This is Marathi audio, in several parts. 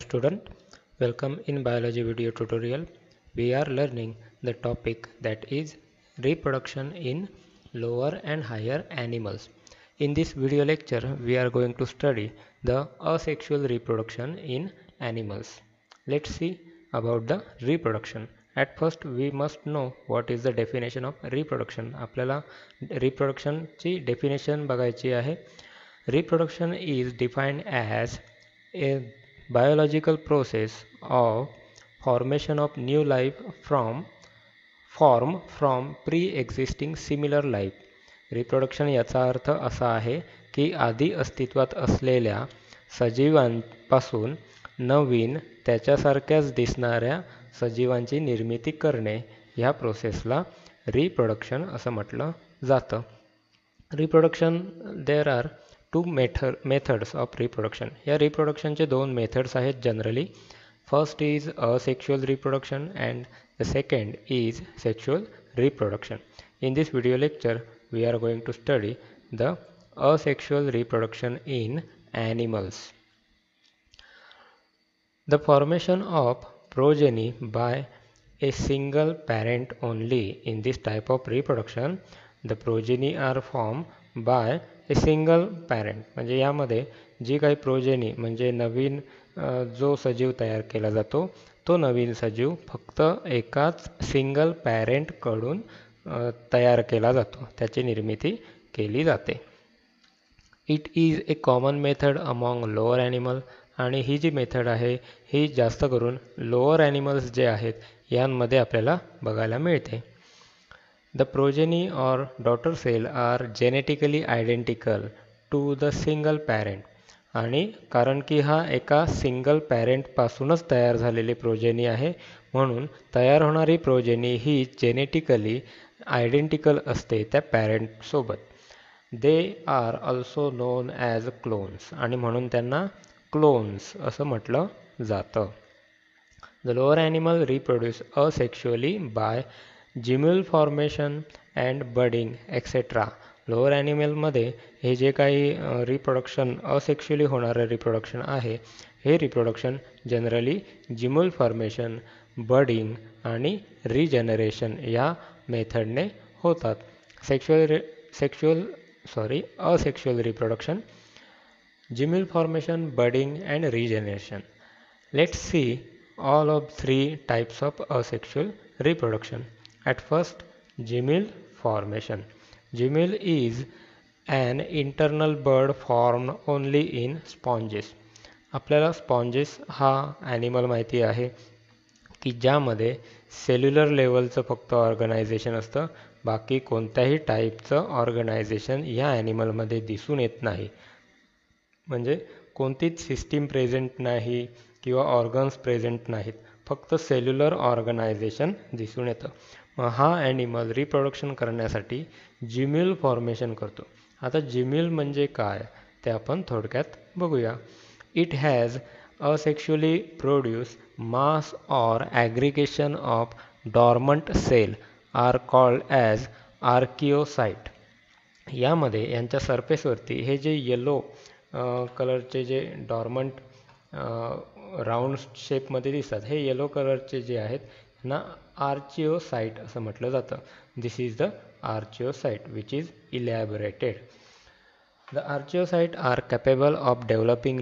student, welcome in biology video tutorial. We are learning the topic that is reproduction in lower and higher animals. In this video lecture, we are going to study the asexual reproduction in animals. Let's see about the reproduction. At first, we must know what is the definition of reproduction. आपल्याला reproduction ची definition बघायची आहे. Reproduction is defined as a biological process of formation of new life from pre-existing similar life. Reproduction याचा अर्थ असा आहे की आधी अस्तित्वात असलेल्या सजीवांपासून नवीन त्याच्यासारख्याच दिसणाऱ्या सजीवांची निर्मिती करणे ह्या प्रोसेसला रिप्रोडक्शन असं म्हटलं जातं. Reproduction there are two methods of reproduction. या रिप्रोडक्शनचे दोन मेथड्स आहेत generally. First is asexual reproduction and the second is sexual reproduction. In this video lecture, we are going to study the asexual reproduction in animals. The formation of progeny by a single parent only. In this type of reproduction, the progeny are formed by a single parent. म्हणजे यामध्ये जी काही प्रोजेनी म्हणजे नवीन जो सजीव तयार केला जातो तो नवीन सजीव फक्त एकाच सिंगल पॅरेंटकडून तयार केला जातो, त्याची निर्मिती केली जाते. It is a common method among lower animal. आणि ही जी मेथड आहे ही जास्त करून लोअर ॲनिमल्स जे आहेत यांमध्ये आपल्याला बघायला मिळते. The progeny or daughter cell are genetically identical to the single parent. आणि कारण की हा एका सिंगल पॅरेंटपासूनच तयार झालेली प्रोजेनी आहे म्हणून तयार होणारी प्रोजेनी ही जेनेटिकली आयडेंटिकल असते त्या पॅरेंटसोबत. They are also known as clones. आणि म्हणून त्यांना क्लोन्स असं म्हटलं जातं. The lower animal reproduce asexually by gemmule formation and budding etcetera. Lower ॲनिमलमध्ये हे जे काही रिप्रोडक्शन असेक्शुअली होणारं रिप्रोडक्शन आहे हे reproduction generally gemmule formation, budding आणि रिजनरेशन या मेथडने होतात. Asexual reproduction, gemmule formation, budding and regeneration. Let's see all of three types of asexual reproduction. At first, jimmel formation. Jimmel is an internal bud formed only in sponges. आपल्याला स्पॉन्जेस हा ॲनिमल माहिती आहे की ज्यामध्ये सेल्युलर लेवलचं फक्त ऑर्गनायझेशन असतं, बाकी कोणत्याही टाईपचं ऑर्गनायझेशन या ॲनिमलमध्ये दिसून येत नाही. म्हणजे कोणतीच सिस्टीम प्रेझेंट नाही किंवा ऑर्गन्स प्रेझेंट नाहीत, फक्त सेल्युलर ऑर्गनायझेशन दिसून येतं. मग हा ॲनिमल रिप्रोडक्शन करण्यासाठी जिम्युल फॉर्मेशन करतो. आता जिम्युल म्हणजे काय ते आपण थोडक्यात बघूया. It has asexually produce mass or aggregation of dormant cell are called as archaeocyte. यामध्ये यांच्या सरफेसवरती हे जे येलो कलरचे जे डॉर्मंट राऊंड शेपमध्ये दिसतात हे येलो कलरचे जे आहेत ना आर्चिओसाइट असं म्हटलं जातं. This is the archaeocyte which is elaborated. The archaeocyte are capable of developing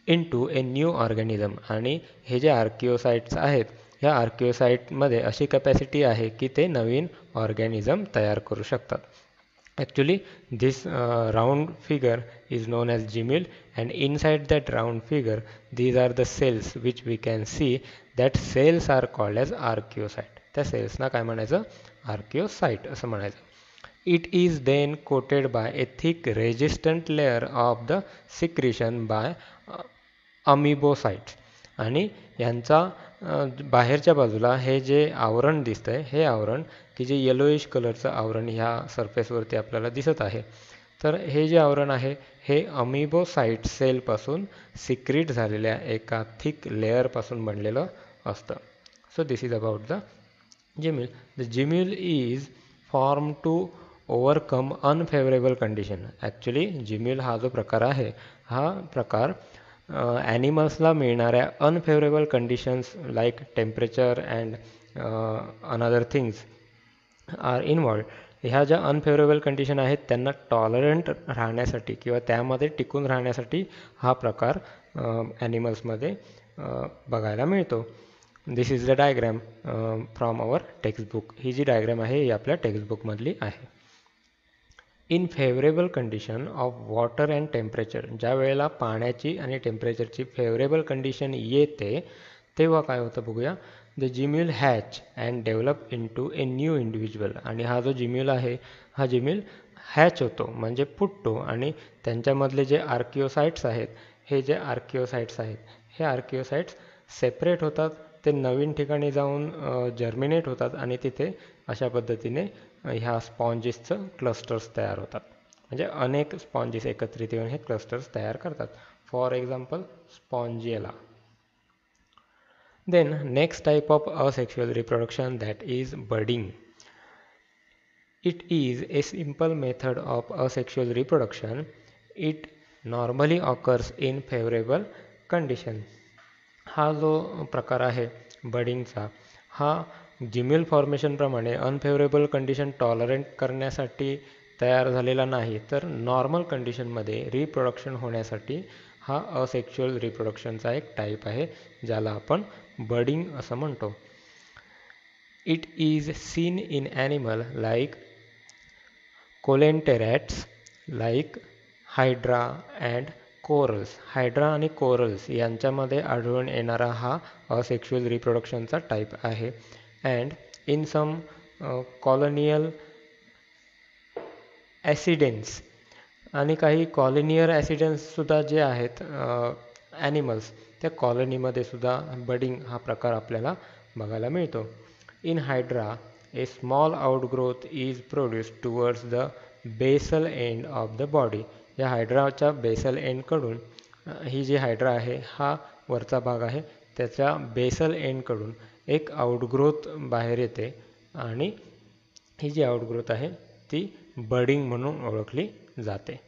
into a new organism. आणि हे जे आर्किओसाइट्स आहेत ह्या आर्किओसाइटमध्ये अशी कॅपॅसिटी आहे की ते नवीन ऑर्गॅनिझम तयार करू शकतात. Actually, this round figure is known as gimmel, and inside that round figure, these are the cells which we can see. That cells are called as archaeocyte. त्या सेल्सना काय म्हणायचं? आर्किओसाइट असं म्हणायचं. It is then coated by a thick resistant layer of the secretion by amoebocytes. आणि यांचा बाहेरच्या बाजूला हे जे आवरण दिसतंय हे आवरण की जे येलोइश कलरचं आवरण ह्या सरफेसवरती आपल्याला दिसत आहे, तर हे जे आवरण आहे हे अमिबोसाइट सेलपासून सिक्रीट झालेल्या एका थिक लेअरपासून बनलेलं असतं. So this is about the gemmule. The gemmule is form to overcome unfavourable condition. Actually gemmule हा जो प्रकार आहे हा प्रकार ॲनिमल्सला मिळणाऱ्या unfavourable conditions like temperature and another things are involved. ह्या ज्या अनफेवरेबल कंडिशन आहेत त्यांना टॉलरंट राहण्यासाठी किंवा त्यामध्ये टिकून राहण्यासाठी हा प्रकार ॲनिमल्समध्ये बघायला मिळतो. This is the diagram from our textbook. ही जी डायग्रॅम आहे ही आपल्या टेक्स्टबुकमधली आहे. In favourable condition of water and temperature, ज्या वेळेला पाण्याची आणि टेम्परेचरची फेवरेबल कंडिशन येते तेव्हा काय होतं बघूया. The gemmule hatch and develop into a new individual. आणि हा जो जिम्यूल आहे हा जिम्यूल हॅच होतो म्हणजे फुटतो आणि त्यांच्यामधले जे आर्किओसाइट्स आहेत हे जे आर्किओसाइट्स आहेत हे आर्किओसाइट्स सेपरेट होतात. ते नवीन ठिकाणी जाऊन जर्मिनेट होतात आणि तिथे अशा पद्धतीने ह्या स्पॉन्जेसचं क्लस्टर्स तयार होतात. म्हणजे अनेक स्पॉन्जेस एकत्रित येऊन हे क्लस्टर्स तयार करतात. For example Spongilla. Then next type of asexual reproduction, that is budding. It is a simple method of asexual reproduction. It normally occurs in favorable conditions. हा जो प्रकार आहे बडिंगचा हा जिम्यूल फॉर्मेशन प्रमाणे अनफेवरेबल कंडिशन टॉलरंट करण्यासाठी तयार झालेला नाही, तर नॉर्मल कंडिशनमध्ये रिप्रोडक्शन होण्यासाठी हा असेक्शुअल रिप्रोडक्शनचा एक टाईप आहे ज्याला आपण बडिंग असं म्हणतो. It is seen in animal like coelenterates, like Hydra and corals. Hydra आणि कोरल्स यांच्यामध्ये आढळून येणारा हा असेक्शुअल रिप्रोडक्शनचा टाईप आहे. And in some colonial ascidians, आणि काही कॉलोनियल ॲसिडेंट्ससुद्धा जे आहेत ॲनिमल्स त्या कॉलनीमध्ये सुद्धा बडिंग हा प्रकार आपल्याला बघायला मिळतो. In hydra a small outgrowth is produce towards the basal end of the body. या हायड्राच्या बेसल एंडकडून ही जी हायड्रा आहे हा वरचा भाग आहे त्याच्या बेसल एंडकडून एक आउटग्रोथ बाहेर येते आणि ही जी आउटग्रोथ आहे ती बडिंग म्हणून ओळखली जाते.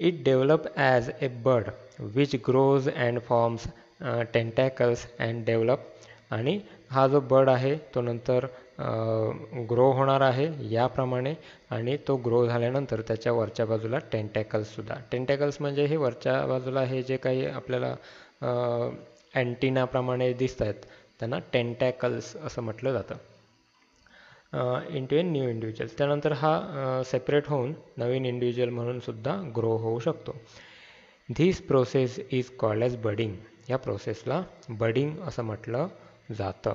It develops as a bud which grows and forms tentacles and develop. आणि हा जो बड आहे तो नंतर ग्रो होणार आहे याप्रमाणे आणि तो ग्रो झाल्यानंतर त्याच्या वरच्या बाजूला टेंटॅकल्ससुद्धा. टेंटॅकल्स म्हणजे हे वरच्या बाजूला हे जे काही आपल्याला अँटिनाप्रमाणे दिसत आहेत त्यांना टेंटॅकल्स असं म्हटलं जातं. इंटू ए न्यू इंडिव्हिज्युअल. त्यानंतर हा सेपरेट होऊन नवीन इंडिव्हिज्युअल म्हणून सुद्धा ग्रो होऊ शकतो. This process is called as budding. या प्रोसेसला बडिंग असं म्हटलं जातं.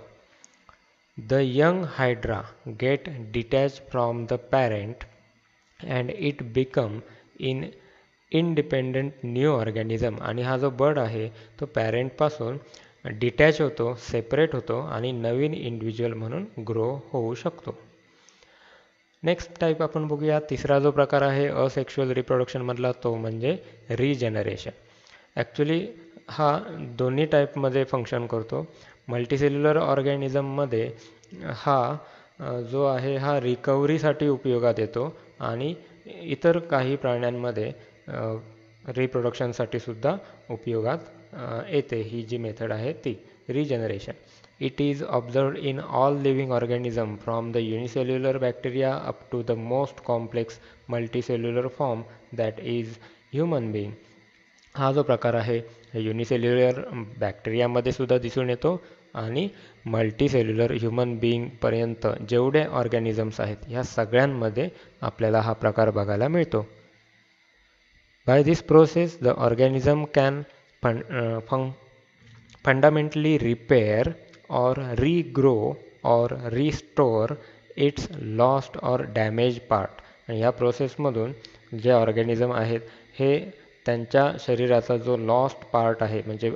The young hydra get detach from the parent and it become independent new organism. आणि हा जो बड आहे तो पॅरेंटपासून डिटॅच होतो, सेपरेट होतो आणि नवीन इंडिव्हिज्युअल म्हणून ग्रो होऊ शकतो. नेक्स्ट टाईप आपण बघूया. तिसरा जो प्रकार आहे असेक्शुअल रिप्रोडक्शनमधला तो म्हणजे रिजनरेशन. ॲक्च्युली हा दोन्ही टाईपमध्ये फंक्शन करतो. मल्टीसेल्युलर ऑर्गॅनिझममध्ये हा जो आहे हा रिकव्हरीसाठी उपयोगात येतो आणि इतर काही प्राण्यांमध्ये रिप्रोडक्शनसाठी सुद्धा उपयोगात येते. ही जी मेथड आहे ती regeneration. It is observed in all living organisms from the unicellular bacteria up to the most complex multicellular form that is human being. हा जो प्रकार आहे युनिसेल्युलर बॅक्टेरियामध्ये सुद्धा दिसून येतो आणि मल्टीसेल्युलर ह्युमन बिईंगपर्यंत जेवढे ऑर्गॅनिझम्स आहेत ह्या सगळ्यांमध्ये आपल्याला हा प्रकार बघायला मिळतो. By this process the organism can fundamentally repair or regrow or restore its lost or damaged part. आणि या प्रोसेसमधून जे ऑर्गॅनिझम आहेत हे त्यांच्या शरीराचा जो लॉस्ट पार्ट आहे म्हणजे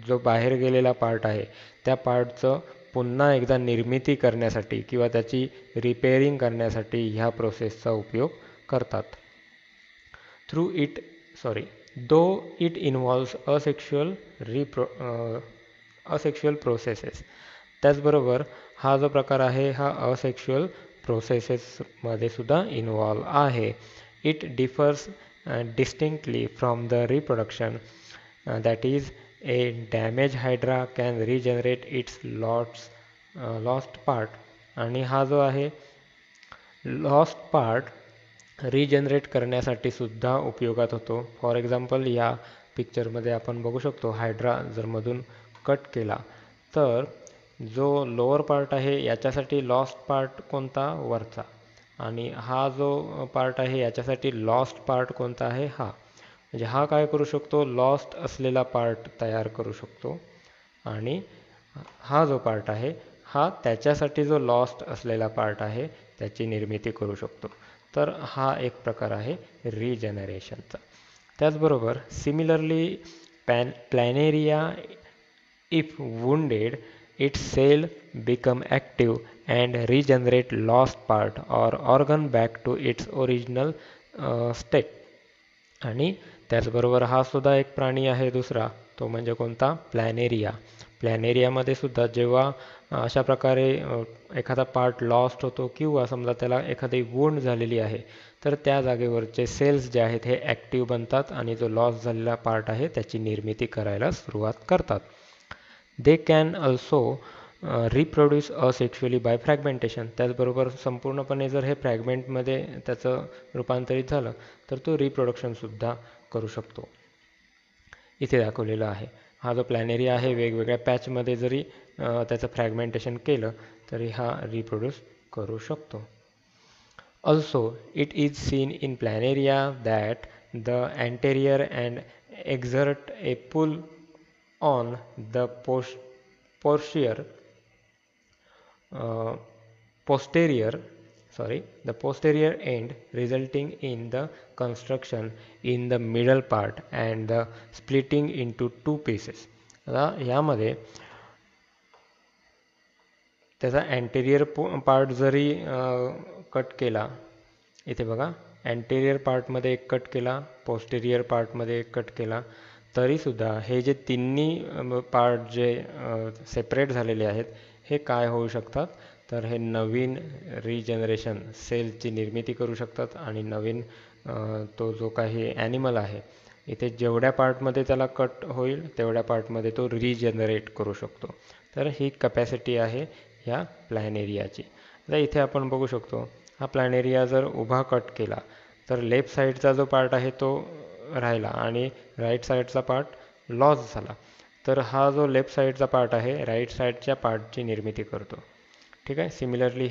जो बाहेर गेलेला पार्ट आहे त्या पार्टचं पुन्हा एकदा निर्मिती करण्यासाठी किंवा त्याची रिपेअरिंग करण्यासाठी ह्या प्रोसेसचा उपयोग करतात. though it involves asexual processes. त्याचबरोबर हा जो प्रकार आहे हा असेक्शुअल प्रोसेसेसमध्ये सुद्धा इन्व्हॉल्व आहे. It differs distinctly from the reproduction that is a damaged hydra can regenerate its lost part. आणि हा जो आहे लॉस्ट पार्ट रिजनरेट करण्यासाठी सुद्धा उपयोगात होतो. फॉर एक्झाम्पल या पिक्चरमध्ये आपण बघू शकतो हायड्रा जर मधून कट केला तर जो लोअर पार्ट आहे याच्यासाठी लॉस्ट पार्ट कोणता वरचा आणि हा जो पार्ट आहे याच्यासाठी लॉस्ट पार्ट कोणता आहे हा. म्हणजे हा काय करू शकतो लॉस्ट असलेला पार्ट तयार करू शकतो आणि हा जो पार्ट आहे हा त्याच्यासाठी जो लॉस्ट असलेला पार्ट आहे त्याची निर्मिती करू शकतो. तर हा एक प्रकार आहे रिजनरेशनचा. त्याचबरोबर similarly planaria if wounded its cell become active and regenerate lost part or organ back to its original state. आणि त्याचबरोबर हा सुद्धा एक प्राणी आहे दुसरा तो म्हणजे कोणता प्लॅनेरिया. प्लॅनेरियामध्ये सुद्धा जेव्हा अशा प्रकारे एखादा पार्ट लॉस्ट होतो किंवा समजा त्याला एखादी वुंड झालेली आहे तर त्या जागेवरचे सेल्स जे आहेत हे ॲक्टिव्ह बनतात आणि जो लॉस झालेला पार्ट आहे त्याची निर्मिती करायला सुरुवात करतात. They can also reproduce asexually by fragmentation. त्याचबरोबर संपूर्णपणे जर हे फ्रॅगमेंटमध्ये त्याचं रूपांतरित झालं तर तो रिप्रोडक्शनसुद्धा करू शकतो. इथे दाखवलेलं आहे. हा जो प्लॅनेरिया आहे वेगवेगळ्या पॅचमध्ये जरी त्याचं फ्रॅगमेंटेशन केलं तरी हा रिप्रोड्यूस करू शकतो. Also it is seen in planaria that the anterior and exert a pull on the posterior end resulting in the construction in the middle part and the splitting into two pieces. आता यामध्ये त्याचा अँटेरियर पार्ट जरी कट केला इथे बघा अँटेरियर पार्टमध्ये एक कट केला पोस्टेरियर पार्टमध्ये एक कट केला तरीसुद्धा हे जे तिन्ही पार्ट जे सेपरेट झालेले आहेत हे काय होऊ शकतात तर हे नवीन रिजनरेशन सेलची निर्मिती करू शकतात आणि नवीन तो जो काही ॲनिमल आहे इथे जेवढ्या पार्टमध्ये त्याला कट होईल तेवढ्या पार्टमध्ये तो रिजनरेट करू शकतो. तर ही कपॅसिटी आहे ह्या प्लॅनेरियाची. आता इथे आपण बघू शकतो हा प्लॅनेरिया जर उभा कट केला तर लेफ्ट साईडचा जो पार्ट आहे तो राहिला आणि राईट साईडचा पार्ट लॉस झाला. तर हा जो लेफ्ट साईडचा पार्ट आहे राईट साईडच्या पार्टची निर्मिती करतो. ठीक आहे. सिमिलरली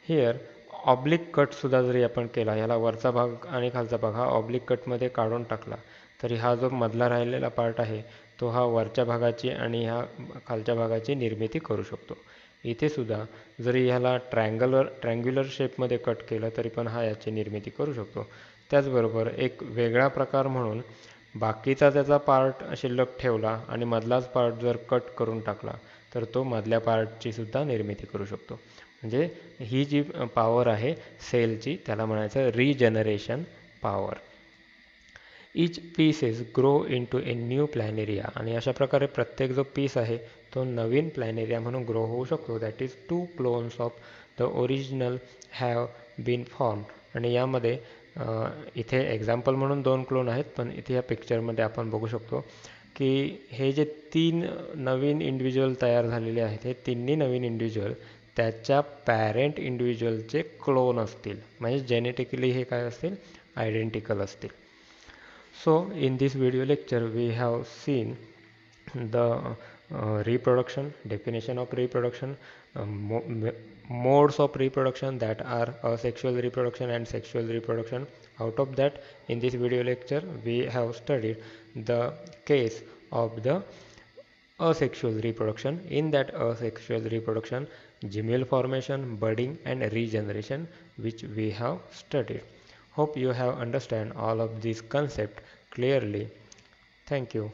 हिअर ऑब्लिक कटसुद्धा जरी आपण केला ह्याला वरचा भाग आणि खालचा भाग हा ऑब्लिक कटमध्ये काढून टाकला तरी हा जो मधला राहिलेला पार्ट आहे तो हा वरच्या भागाची आणि ह्या खालच्या भागाची निर्मिती करू शकतो. इथे सुद्धा जरी ह्याला ट्रँग्युलर शेपमध्ये कट केलं तरी पण हा याची निर्मिती करू शकतो. त्याचबरोबर एक वेगळा प्रकार म्हणून बाकीचा त्याचा पार्ट शिल्लक ठेवला आणि मधलाच पार्ट जर कट करून टाकला तर तो मधल्या पार्टची सुद्धा निर्मिती करू शकतो. म्हणजे ही जी पॉवर आहे सेलची त्याला म्हणायचं regeneration power. Each pieces grow into a new planaria. आणि अशा प्रकारे प्रत्येक जो पीस आहे तो नवीन प्लॅनेरिया म्हणून ग्रो होऊ शकतो. That is 2 clones of the original have been form. आणि यामध्ये इथे एक्झाम्पल म्हणून 2 क्लोन आहेत पण इथे या पिक्चरमध्ये आपण बघू शकतो की हे जे 3 नवीन इंडिव्हिज्युअल तयार झालेले आहेत हे तिन्ही नवीन इंडिव्हिज्युअल त्याच्या पॅरेंट इंडिव्हिज्युअलचे क्लोन असतील. म्हणजे जेनेटिकली हे काय असतील आयडेंटिकल असतील. So in this video lecture we have seen the reproduction, definition of reproduction, modes of reproduction that are asexual reproduction and sexual reproduction. Out of that in this video lecture we have studied the case of the asexual reproduction. In that asexual reproduction gemule formation, budding and regeneration which we have studied. Hope you have understand all of these concepts clearly. Thank you.